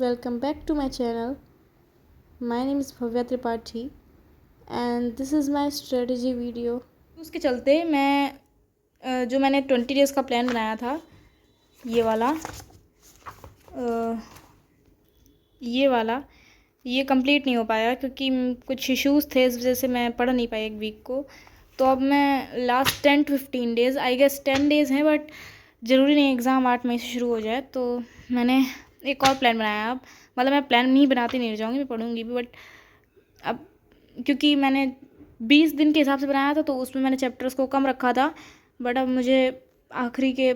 Welcome back to my channel. My name is Bhavya Tripathi and this is my strategy video. उसके चलते मैं जो मैंने 20 days का प्लान बनाया था ये वाला ये कंप्लीट नहीं हो पाया क्योंकि कुछ इश्यूज़ थे, इस वजह से मैं पढ़ नहीं पाई एक वीक को। तो अब मैं last 10 to 15 days, I guess 10 days हैं, बट ज़रूरी नहीं एग्ज़ाम 8 मई से शुरू हो जाए। तो मैंने एक और प्लान बनाया। अब मतलब मैं प्लान नहीं बनाती नहीं रह जाऊँगी, मैं पढ़ूँगी भी, बट अब क्योंकि मैंने 20 दिन के हिसाब से बनाया था तो उसमें मैंने चैप्टर्स को कम रखा था, बट अब मुझे आखिरी के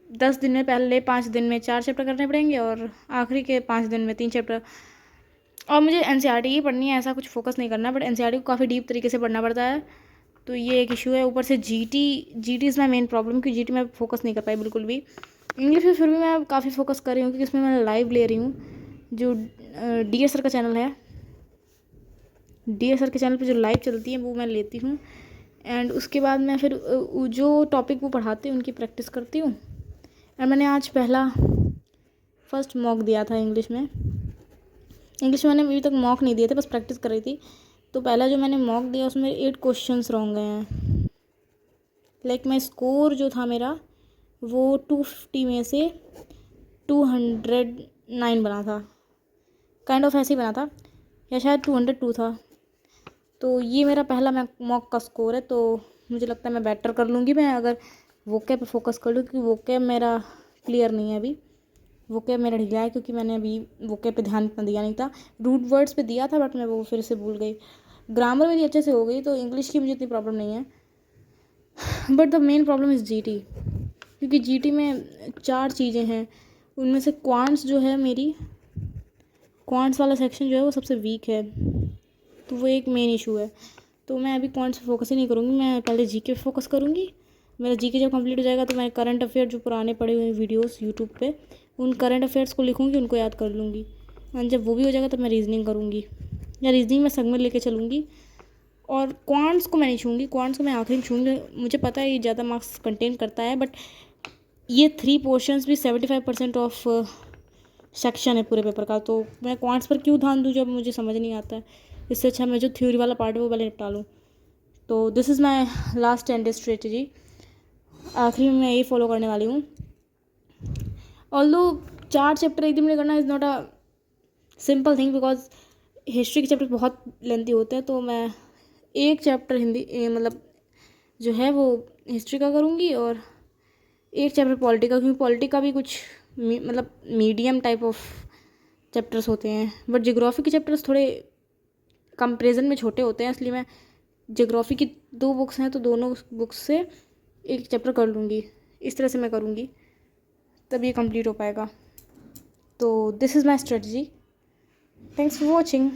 10 दिन में, पहले 5 दिन में 4 चैप्टर करने पड़ेंगे और आखिरी के 5 दिन में 3 चैप्टर। और मुझे एनसीईआरटी ही पढ़नी है, ऐसा कुछ फोकस नहीं करना, बट एनसीईआरटी को काफ़ी डीप तरीके से पढ़ना पड़ता है, तो ये एक इशू है। ऊपर से GT is my main problem, क्योंकि जीटी में फोकस नहीं कर पाई बिल्कुल भी। इंग्लिश में फिर भी मैं काफ़ी फोकस कर रही हूँ क्योंकि इसमें मैं लाइव ले रही हूँ, जो डी एस सर का चैनल है, डी एस सर के चैनल पे जो लाइव चलती है वो मैं लेती हूँ। एंड उसके बाद मैं फिर जो टॉपिक वो पढ़ाते हैं उनकी प्रैक्टिस करती हूँ। एंड मैंने आज फर्स्ट मॉक दिया था इंग्लिश में मैंने अभी तक मॉक नहीं दिए थे, बस प्रैक्टिस कर रही थी। तो पहला जो मैंने मॉक दिया उसमें 8 क्वेश्चंस रॉन्ग गए हैं। लाइक माई स्कोर जो था मेरा वो 250 में से 209 बना था, काइंड ऑफ ऐसे ही बना था, या शायद 202 था। तो ये मेरा पहला मॉक का स्कोर है, तो मुझे लगता है मैं बेटर कर लूँगी मैं अगर वोकैब पे फोकस कर लूँ, क्योंकि वोकैब मेरा क्लियर नहीं है अभी। वोकैब मेरा ढीला है क्योंकि मैंने अभी वोकैब पे ध्यान इतना दिया नहीं था। रूट वर्ड्स पे दिया था बट मैं वो फिर से भूल गई। ग्रामर मेरी अच्छे से हो गई, तो इंग्लिश की मुझे इतनी प्रॉब्लम नहीं है, but the main problem is GT, क्योंकि जीटी में 4 चीज़ें हैं, उनमें से क्वांट्स जो है मेरी, क्वांट्स वाला सेक्शन जो है वो सबसे वीक है, तो वो एक मेन इशू है। तो मैं अभी क्वांट्स पे फोकस ही नहीं करूँगी, मैं पहले जीके पे फोकस करूँगी। मेरा जीके जब कंप्लीट हो जाएगा तो मैं करंट अफेयर जो पुराने पड़े हुए वीडियोस यूट्यूब पे, उन करंट अफेयर्स को लिखूँगी, उनको याद कर लूँगी। एंड जब वो भी हो जाएगा तो मैं रीजनिंग करूँगी, या रीजनिंग में सेगमेंट लेके चलूँगी। और क्वांट्स को मैं नहीं छूँगी, क्वांट्स को मैं आखिरी में छूँगी। मुझे पता है ये ज़्यादा मार्क्स कंटेन करता है, बट ये 3 पोर्शंस भी 75% ऑफ सेक्शन है पूरे पेपर का, तो मैं क्वांट्स पर क्यों ध्यान दूँ जब मुझे समझ नहीं आता है। इससे अच्छा मैं जो थ्योरी वाला पार्ट है वो पहले निपटा लूँ। तो this is my last 10 day strategy. आखिरी में मैं यही फॉलो करने वाली हूँ। ऑल्दो 4 चैप्टर एक दिन में करना is not a simple thing, because history के चैप्टर बहुत लेंथी होते हैं, तो मैं एक चैप्टर हिंदी मतलब जो है वो हिस्ट्री का करूँगी और एक चैप्टर पॉलिटी का, क्योंकि पॉलिटी का भी कुछ मतलब मीडियम टाइप ऑफ चैप्टर्स होते हैं, बट जियोग्राफी के चैप्टर्स थोड़े कंपेरिजन में छोटे होते हैं, इसलिए मैं जियोग्राफी की 2 बुक्स हैं तो दोनों बुक्स से एक चैप्टर कर लूँगी। इस तरह से मैं करूँगी, तब ये कंप्लीट हो पाएगा। तो this is my strategy. Thanks for watching.